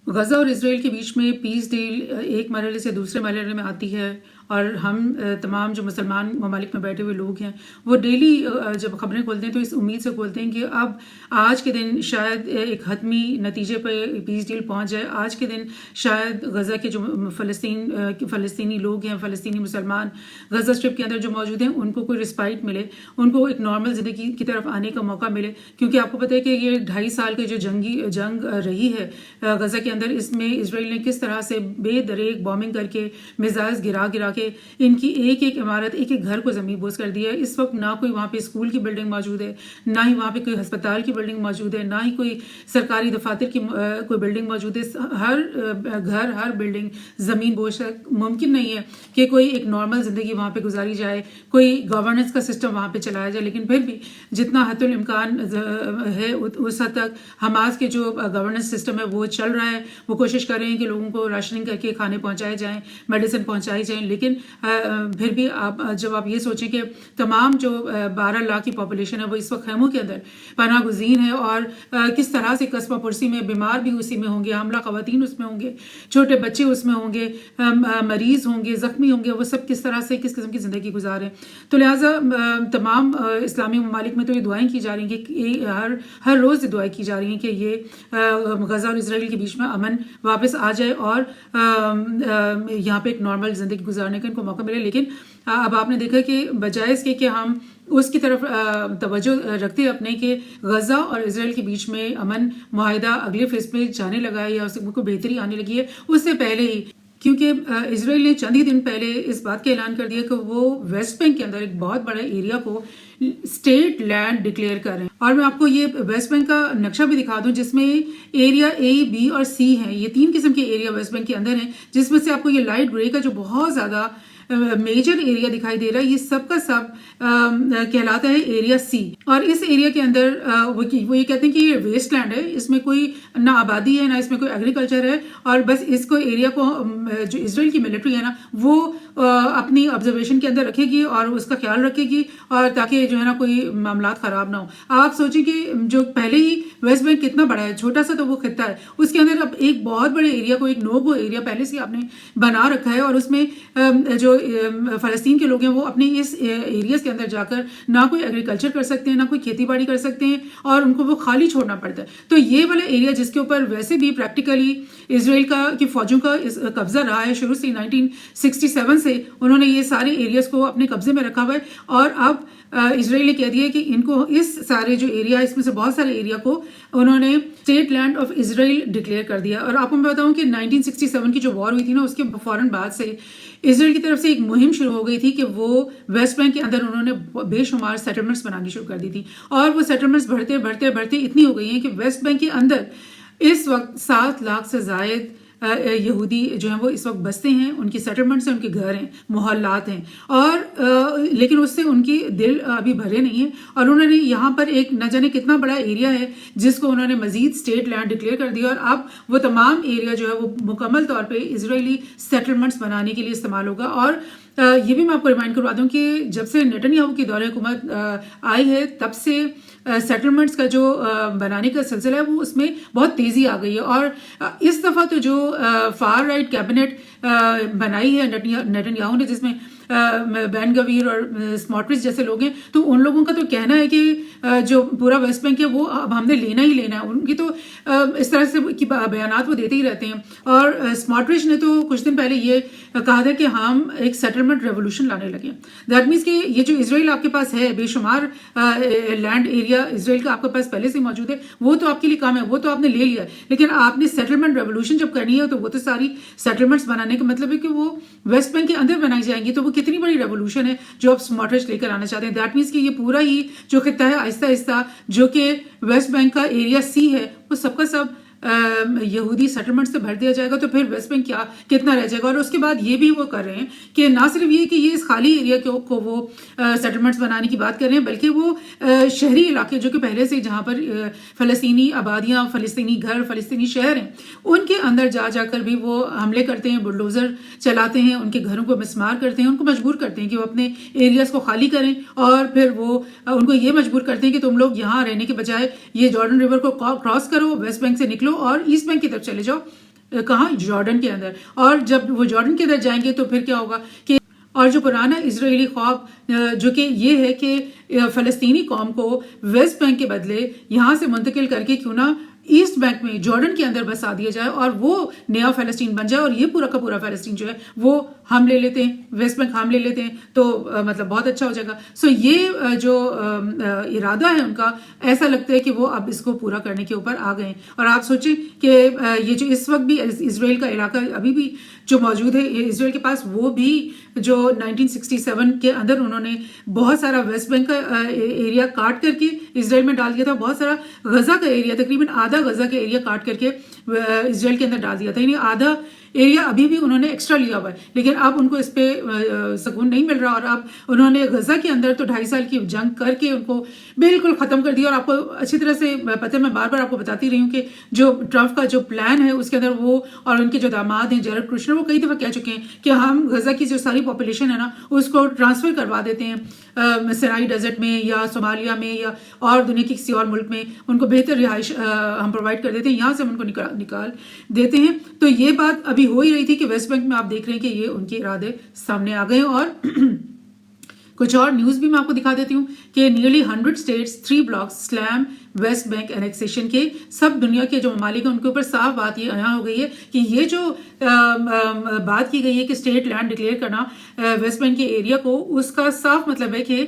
غزہ اور اسرائیل کے بیچ میں پیس ڈیل ایک مرحلے سے دوسرے مرحلے میں آتی ہے، اور ہم تمام جو مسلمان ممالک میں بیٹھے ہوئے لوگ ہیں وہ ڈیلی جب خبریں کھولتے ہیں تو اس امید سے کھولتے ہیں کہ اب آج کے دن شاید ایک حتمی نتیجے پہ پیس ڈیل پہنچ جائے، آج کے دن شاید غزہ کے جو فلسطینی لوگ ہیں، فلسطینی مسلمان غزہ اسٹرپ کے اندر جو موجود ہیں، ان کو کوئی رسپائٹ ملے، ان کو ایک نارمل زندگی کی طرف آنے کا موقع ملے. کیونکہ آپ کو پتہ ہے کہ یہ 2.5 سال کی جو جنگ رہی ہے غزہ کے اندر، اس میں اسرائیل نے کس طرح سے بے دریغ بامبنگ کر کے میزائلز گرا کے ان کی ایک ایک عمارت، ایک ایک گھر کو زمین بوس کر دیا ہے. اس وقت نہ کوئی وہاں پہ اسکول کی بلڈنگ موجود ہے، نہ ہی وہاں پہ کوئی ہسپتال کی بلڈنگ موجود ہے، نہ ہی کوئی سرکاری دفاتر کی کوئی بلڈنگ موجود ہے. ہر گھر، ہر بلڈنگ زمین بوس ہے. ممکن نہیں ہے کہ کوئی ایک نارمل زندگی وہاں پہ گزاری جائے، کوئی گورننس کا سسٹم وہاں پہ چلایا جائے. لیکن پھر بھی جتنا حد الامکان ہے اس حد تک حماس کے جو گورننس سسٹم ہے وہ چل رہا ہے. وہ کوشش کر رہے ہیں کہ لوگوں کو راشننگ کر کے کھانے پہنچائے جائیں، میڈیسن پہنچائی جائیں. لیکن پھر بھی جب آپ یہ سوچیں کہ تمام جو 12 لاکھ کی پاپولیشن ہے وہ اس وقت خیموں کے اندر پناہ گزین ہے، اور کس طرح سے قصبہ پرسی میں بیمار بھی اسی میں ہوں گے، حاملہ خواتین اس میں ہوں گے، چھوٹے بچے اس میں ہوں گے، مریض ہوں گے، زخمی ہوں گے، وہ سب کس طرح سے کس قسم کی زندگی گزار ہیں. تو لہٰذا تمام اسلامی ممالک میں تو یہ دعائیں کی جا رہی ہیں کہ ہر روز یہ دعائیں کی جا رہی ہیں کہ یہ غزہ اور اسرائیل کے بیچ میں امن واپس آ جائے اور یہاں پہ ایک نارمل زندگی گزارنے کا ان کو موقع ملے. لیکن اب آپ نے دیکھا کہ بجائے اس کے کہ ہم اس کی طرف توجہ رکھتے اپنے کہ غزہ اور اسرائیل کے بیچ میں امن معاہدہ اگلے فیز پہ جانے لگا ہے یا اس کو بہتری آنے لگی ہے، اس سے پہلے ہی، کیونکہ اسرائیل نے چند ہی دن پہلے اس بات کا اعلان کر دیا کہ وہ ویسٹ بینک کے اندر ایک بہت بڑے ایریا کو اسٹیٹ لینڈ ڈکلیئر کر رہے ہیں. اور میں آپ کو یہ ویسٹ بینک کا نقشہ بھی دکھا دوں جس میں ایریا اے، بی اور سی ہیں. یہ 3 قسم کے ایریا ویسٹ بینک کے اندر ہیں، جس میں سے آپ کو یہ لائٹ گرے کا جو بہت زیادہ میجر ایریا دکھائی دے رہا ہے، یہ سب کا سب کہلاتا ہے ایریا سی. اور اس ایریا کے اندر وہ یہ کہتے ہیں کہ یہ ویسٹ لینڈ ہے، اس میں کوئی نہ آبادی ہے، نہ اس میں کوئی ایگریکلچر ہے، اور بس اس کو ایریا کو جو اسرائیل کی ملٹری ہے نا وہ اپنی آبزرویشن کے اندر رکھے گی اور اس کا خیال رکھے گی، اور تاکہ جو ہے نا کوئی معاملات خراب نہ ہو. آپ سوچیں کہ جو پہلے ہی ویسٹ بینک کتنا بڑا ہے، چھوٹا سا تو وہ خطہ ہے، اس کے اندر اب ایک بہت بڑے ایریا کو، ایک نو گو ایریا پہلے سے آپ نے بنا رکھا ہے، اور اس میں جو فلسطین کے لوگ ہیں وہ اپنے اس ایریاز کے اندر جا کر نہ کوئی ایگریکلچر کر سکتے ہیں، نہ کوئی کھیتی باڑی کر سکتے ہیں، اور ان کو وہ خالی چھوڑنا پڑتا ہے. تو یہ والا ایریا جس کے اوپر ویسے بھی پریکٹیکلی اسرائیل کی فوجوں کا قبضہ رہا ہے شروع سے 1967 سے، انہوں نے یہ سارے ایریاز کو اپنے قبضے میں رکھا ہوا ہے. اور اب اسرائیل نے کہہ دیا کہ ان کو اس سارے جو ایریا، اس میں سے بہت سارے ایریا کو انہوں نے state land of Israel declare کر دیا. اور آپ کو میں بتاؤں کہ 1967 کی جو وار ہوئی تھی نا، اس کے فوراً بعد سے اسرائیل کی طرف سے ایک مہم شروع ہو گئی تھی کہ وہ ویسٹ بینک کے اندر انہوں نے بے شمار سیٹلمنٹس بنانی شروع کر دی تھی. اور وہ سیٹلمنٹس بڑھتے بڑھتے بڑھتے اتنی ہو گئی ہیں کہ ویسٹ بینک کے اندر اس وقت 7 لاکھ سے زائد یہودی جو ہیں وہ اس وقت بستے ہیں. ان کی سیٹلمنٹس ہیں، ان کے گھر ہیں، محلات ہیں، اور لیکن اس سے ان کی دل ابھی بھرے نہیں ہیں. اور انہوں نے یہاں پر ایک نہ جانے کتنا بڑا ایریا ہے جس کو انہوں نے مزید اسٹیٹ لینڈ ڈکلیئر کر دیا، اور اب وہ تمام ایریا جو ہے وہ مکمل طور پہ اسرائیلی سیٹلمنٹس بنانے کے لیے استعمال ہوگا. اور یہ بھی میں آپ کو ریمائنڈ کروا دوں کہ جب سے نیتن یاہو کی دور حکومت آئی ہے تب سے سیٹلمنٹس کا جو بنانے کا سلسلہ ہے وہ اس میں بہت تیزی آ گئی ہے. اور اس دفعہ تو جو فار رائٹ کیبنٹ بنائی ہے نیتن یاہو نے، جس میں بین گویر اور اسمارٹرس جیسے لوگ ہیں، تو ان لوگوں کا تو کہنا ہے کہ جو پورا ویسٹ بینک ہے وہ اب ہم نے لینا ہی لینا ہے. ان کی تو اس طرح سے کی بیانات وہ دیتے ہی رہتے ہیں. اور اسمارٹرس نے تو کچھ دن پہلے یہ کہا تھا کہ ہم ایک سیٹلمنٹ ریولوشن لانے لگے. دیٹ مینس کہ یہ جو اسرائیل آپ کے پاس ہے، بے شمار لینڈ ایریا اسرائیل کا آپ کے پاس پہلے سے موجود ہے، وہ تو آپ کے لیے کام ہے، وہ تو آپ نے لے لیا، لیکن آپ نے سیٹلمنٹ ریولوشن جب کرنی ہے تو وہ تو ساری سیٹلمنٹس بنانے کا مطلب ہے کہ وہ ویسٹ بینک کے اندر بنائی جائیں گی. تو وہ کتنی بڑی ریولوشن ہے جو آپ اسمارٹرس لے کر آنا چاہتے ہیں. دیٹ مینس کہ یہ پورا ہی جو خطہ ہے آہستہ آہستہ جو کہ ویسٹ بینک کا ایریا سی ہے وہ سب کا سب یہودی سیٹلمنٹ سے بھر دیا جائے گا. تو پھر ویسٹ بینک کتنا رہ جائے گا. اور اس کے بعد یہ بھی وہ کر رہے ہیں کہ نہ صرف یہ کہ یہ اس خالی ایریا کو وہ سیٹلمنٹس بنانے کی بات کر رہے ہیں، بلکہ وہ شہری علاقے جو کہ پہلے سے جہاں پر فلسطینی آبادیاں، فلسطینی گھر، فلسطینی شہر ہیں، ان کے اندر جا کر بھی وہ حملے کرتے ہیں، بلڈوزر چلاتے ہیں، ان کے گھروں کو مسمار کرتے ہیں، ان کو مجبور کرتے ہیں کہ وہ اپنے ایریاز کو خالی کریں. اور پھر وہ ان کو یہ مجبور کرتے ہیں کہ تم لوگ یہاں رہنے کے بجائے یہ جارڈن ریور کو کراس کرو، ویسٹ بینک سے نکلو اور ایسٹ بینک کی طرف چلے جاؤ. کہاں؟ جارڈن کے اندر. اور جب وہ جارڈن کے اندر جائیں گے تو پھر کیا ہوگا کہ اور جو پرانا اسرائیلی خواب جو کہ یہ ہے کہ فلسطینی قوم کو ویسٹ بینک کے بدلے یہاں سے منتقل کر کے کیوں نہ ایسٹ بینک میں جارڈن کے اندر بسا دیا جائے اور وہ نیا فلسطین بن جائے اور یہ پورا کا پورا فلسطین جو ہے وہ ہم لے لیتے ہیں، ویسٹ بینک ہم لے لیتے ہیں تو مطلب بہت اچھا ہو جائے گا. سو یہ جو ارادہ ہے ان کا، ایسا لگتا ہے کہ وہ اب اس کو پورا کرنے کے اوپر آ گئے ہیں. اور آپ سوچیں کہ یہ جو اس وقت بھی اسرائیل کا علاقہ ابھی بھی جو موجود ہے اسرائیل کے پاس، وہ بھی جو 1967 کے اندر انہوں نے بہت سارا ویسٹ بینک کا ایریا کاٹ کر کے اسرائیل میں ڈال دیا تھا، بہت سارا غزہ کا ایریا، تقریباً آدھا غزہ کا ایریا کاٹ کر کے اسرائیل کے اندر ڈال دیا تھا. یعنی آدھا ایریا ابھی بھی انہوں نے ایکسٹرا لیا ہوا ہے، لیکن اب ان کو اس پہ سکون نہیں مل رہا اور اب انہوں نے غزہ کے اندر تو 2.5 سال کی جنگ کر کے ان کو بالکل ختم کر دیا. اور آپ کو اچھی طرح سے پتہ ہے، میں بار بار آپ کو بتاتی رہی ہوں کہ جو ٹرمپ کا جو پلان ہے اس کے اندر وہ اور ان کے جو داماد ہیں جیرڈ کشنر، وہ کئی دفعہ کہہ چکے ہیں کہ ہم غزہ کی جو ساری پاپولیشن ہے نا اس کو ٹرانسفر کروا دیتے ہیں سینائی ڈیزرٹ میں یا صومالیہ میں یا اور دنیا کے کسی اور ملک میں، ان کو بہتر رہائش ہم پرووائڈ کر دیتے ہیں، یہاں سے ہم ان کو نکال دیتے ہیں. تو یہ بات ابھی ہو ہی رہی تھی کہ ویسٹ بینک میں آپ دیکھ رہے ہیں کہ یہ ان کے ارادے سامنے آ گئے. اور کچھ اور نیوز بھی میں آپ کو دکھا دیتی ہوں کہ نیئرلی 100 اسٹیٹس 3 بلاکس سلام ویسٹ بینک انیکسیشن کے. سب دنیا کے جو ممالک ہیں ان کے اوپر صاف بات یہ یہاں ہو گئی ہے کہ یہ جو بات کی گئی ہے کہ اسٹیٹ لینڈ ڈکلیئر کرنا ویسٹ بینک کے ایریا کو، اس کا صاف مطلب ہے کہ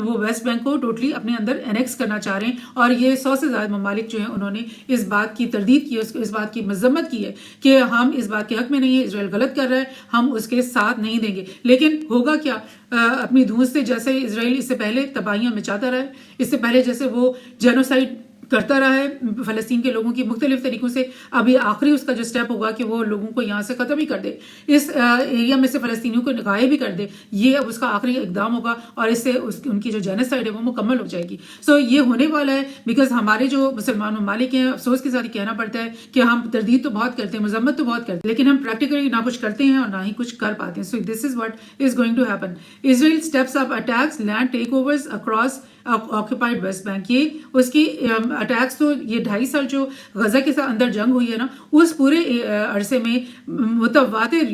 وہ ویسٹ بینک کو ٹوٹلی اپنے اندر انیکس کرنا چاہ رہے ہیں. اور یہ 100 سے زیادہ ممالک جو ہیں انہوں نے اس بات کی تردید کی، اس بات کی مذمت کی ہے کہ ہم اس بات کے حق میں نہیں ہیں، اسرائیل غلط کر رہا ہے، ہم اس کے ساتھ نہیں دیں گے. لیکن ہوگا کیا؟ اپنی دھوس سے جیسے اسرائیل اس سے پہلے تباہیاں مچاتا رہا ہے، اس سے پہلے جیسے وہ جینوسائیڈ کرتا رہا ہے فلسطین کے لوگوں کی مختلف طریقوں سے، ابھی آخری اس کا جو سٹیپ ہوگا کہ وہ لوگوں کو یہاں سے ختم ہی کر دے، اس ایریا میں سے فلسطینیوں کو غائب بھی کر دے. یہ اب اس کا آخری اقدام ہوگا اور اس سے ان کی جو جینوسائیڈ ہے وہ مکمل ہو جائے گی. سو یہ ہونے والا ہے بیکاز ہمارے جو مسلمان ممالک ہیں، افسوس کے ساتھ کہنا پڑتا ہے کہ ہم تردید تو بہت کرتے ہیں، مذمت تو بہت کرتے ہیں، لیکن ہم پریکٹیکلی نہ کچھ کرتے ہیں اور نہ ہی کچھ کر پاتے ہیں. So this is what is going to happen. Israel steps up attacks land takeovers across occupied West Bank. یہ اس کی اٹیکس تو یہ 2.5 سال جو غزہ کے ساتھ اندر جنگ ہوئی ہے نا، اس پورے عرصے میں متواتر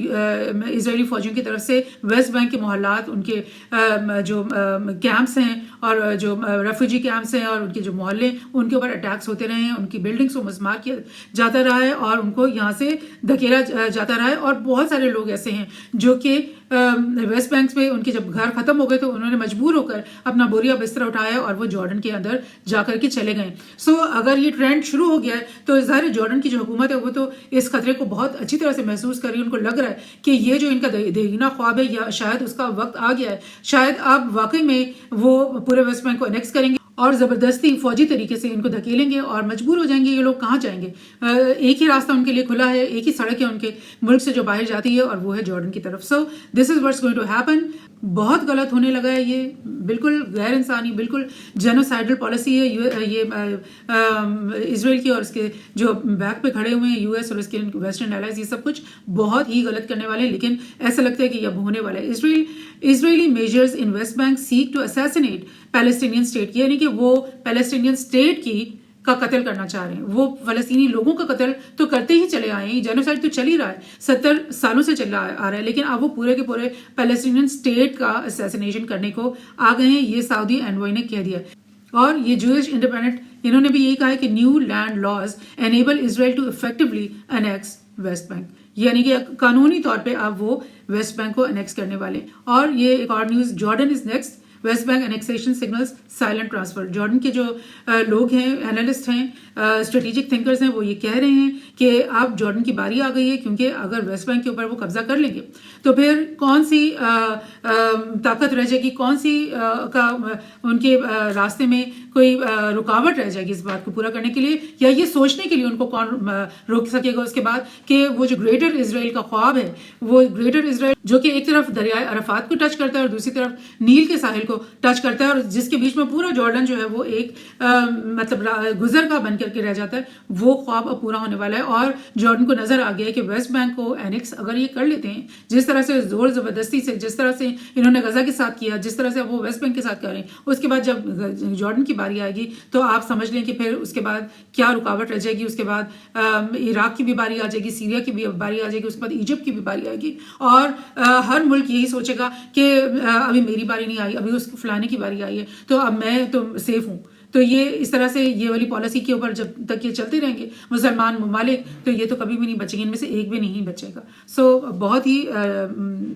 اسرائیلی فوجیوں کی طرف سے ویسٹ بینک کے محلات، ان کے جو کیمپس ہیں اور جو ریفیوجی کیمپس ہیں اور ان کے جو محلے، ان کے اوپر اٹیکس ہوتے رہے ہیں، ان کی بلڈنگس کو مسمار کیا جاتا رہا ہے اور ان کو یہاں سے دھکیلا جاتا رہا ہے. اور بہت سارے لوگ ایسے ہیں جو کہ ویسٹ بینک پہ ان کے جب گھر ختم ہو گئے تو انہوں نے مجبور ہو کر اپنا بوریا بستر اٹھایا اور وہ جارڈن کے اندر جا کر کے چلے گئے. سو اگر یہ ٹرینڈ شروع ہو گیا ہے تو ظاہر جارڈن کی جو حکومت ہے وہ تو اس خطرے کو بہت اچھی طرح سے محسوس کر رہی ہے. ان کو لگ رہا ہے کہ یہ جو ان کا دیرینہ خواب ہے یا شاید اس کا وقت آ گیا ہے، شاید اب واقعی میں وہ پورے ویسٹ بینک کو انیکس کریں گے اور زبردستی فوجی طریقے سے ان کو دھکیلیں گے اور مجبور ہو جائیں گے. یہ لوگ کہاں جائیں گے؟ ایک ہی راستہ ان کے لیے کھلا ہے، ایک ہی سڑک ہے ان کے ملک سے جو باہر جاتی ہے اور وہ ہے جارڈن کی طرف. So this is what's going to happen. بہت غلط ہونے لگا ہے، یہ بالکل غیر انسانی، بالکل جینوسائیڈل پالیسی ہے یہ اسرائیل کی. اور اس کے جو بیک پہ کھڑے ہوئے ہیں یو ایس اور اس کے ویسٹرن الائز، یہ سب کچھ بہت ہی غلط کرنے والے ہیں. لیکن ایسا لگتا ہے کہ یہ اب ہونے والا ہے. Israeli measures in West Bank seek to assassinate Palestinian state, یعنی کہ وہ پیلسٹینین اسٹیٹ کا قتل کرنا چاہ رہے ہیں. وہ فلسطینی لوگوں کا قتل تو کرتے ہی چلے آئے ہیں، جینوسائیڈ تو چل ہی رہا ہے، 70 سالوں سے چل آ رہا ہے، لیکن اب وہ پورے کے پورے پیلسٹینین اسٹیٹ کا اسیسینیشن کرنے کو آ گئے ہیں. یہ سعودی انوائے نے کہہ دیا. اور یہ جوئش انڈیپینڈنٹ انہوں نے بھی یہی کہا ہے کہ new land laws enable Israel to effectively annex West Bank, یعنی کہ قانونی طور پہ اب وہ ویسٹ بینک کو انیکس کرنے والے. اور یہ ایک اور news, Jordan is next West Bank annexation signals silent transfer. Jordan کے جو لوگ ہیں، اینالسٹ ہیں، اسٹریٹجک تھنکرز ہیں، وہ یہ کہہ رہے ہیں کہ اب جارڈن کی باری آ گئی ہے، کیونکہ اگر ویسٹ بینک کے اوپر وہ قبضہ کر لیں گے تو پھر کون سی طاقت رہ جائے گی، کون سی ان کے راستے میں کوئی رکاوٹ رہ جائے گی اس بات کو پورا کرنے کے لیے، یا یہ سوچنے کے لیے ان کو کون روک سکے گا اس کے بعد کہ وہ جو گریٹر اسرائیل کا خواب ہے، وہ گریٹر اسرائیل جو کہ ایک طرف دریائے عرفات کو ٹچ کرتا ہے اور دوسری طرف نیل کے ساحل کو ٹچ کرتا ہے اور جس کے بیچ میں پورا جارڈن جو ہے وہ ایک مطلب گزر کا بن کر کے رہ جاتا ہے، وہ خواب اب پورا ہونے والا ہے۔ اور جارڈن کو نظر آ گیا ہے کہ ویسٹ بینک کو اینکس اگر یہ کر لیتے ہیں جس طرح سے زور زبردستی سے، جس طرح سے انہوں نے غزہ کے ساتھ کیا، جس طرح سے وہ ویسٹ بینک کے ساتھ کر رہے ہیں، اس کے بعد جب جارڈن کی باری آئے گی تو آپ سمجھ لیں کہ پھر اس کے بعد کیا رکاوٹ رہ جائے گی۔ اس کے بعد عراق کی بھی باری آ جائے گی، سیریا کی بھی باری آ جائے گی، اس کے بعد ایجپٹ کی بھی باری آئے گی، اور ہر ملک یہی سوچے گا کہ ابھی میری باری نہیں آئی، ابھی اس فلانے کی باری آئی ہے تو اب میں تو سیف ہوں۔ تو یہ اس طرح سے یہ والی پالیسی کے اوپر جب تک یہ چلتے رہیں گے مسلمان ممالک تو یہ تو کبھی بھی نہیں بچیں گے، ان میں سے ایک بھی نہیں بچے گا۔ بہت ہی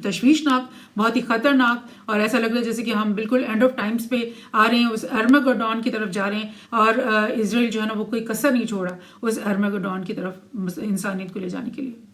تشویشناک، بہت ہی خطرناک، اور ایسا لگ رہا ہے جیسے کہ ہم بالکل اینڈ آف ٹائمز پہ آ رہے ہیں، اس ارمیگڈون کی طرف جا رہے ہیں، اور اسرائیل جو ہے نا وہ کوئی کسر نہیں چھوڑا اس ارمیگڈون کی طرف انسانیت کو لے جانے کے لیے۔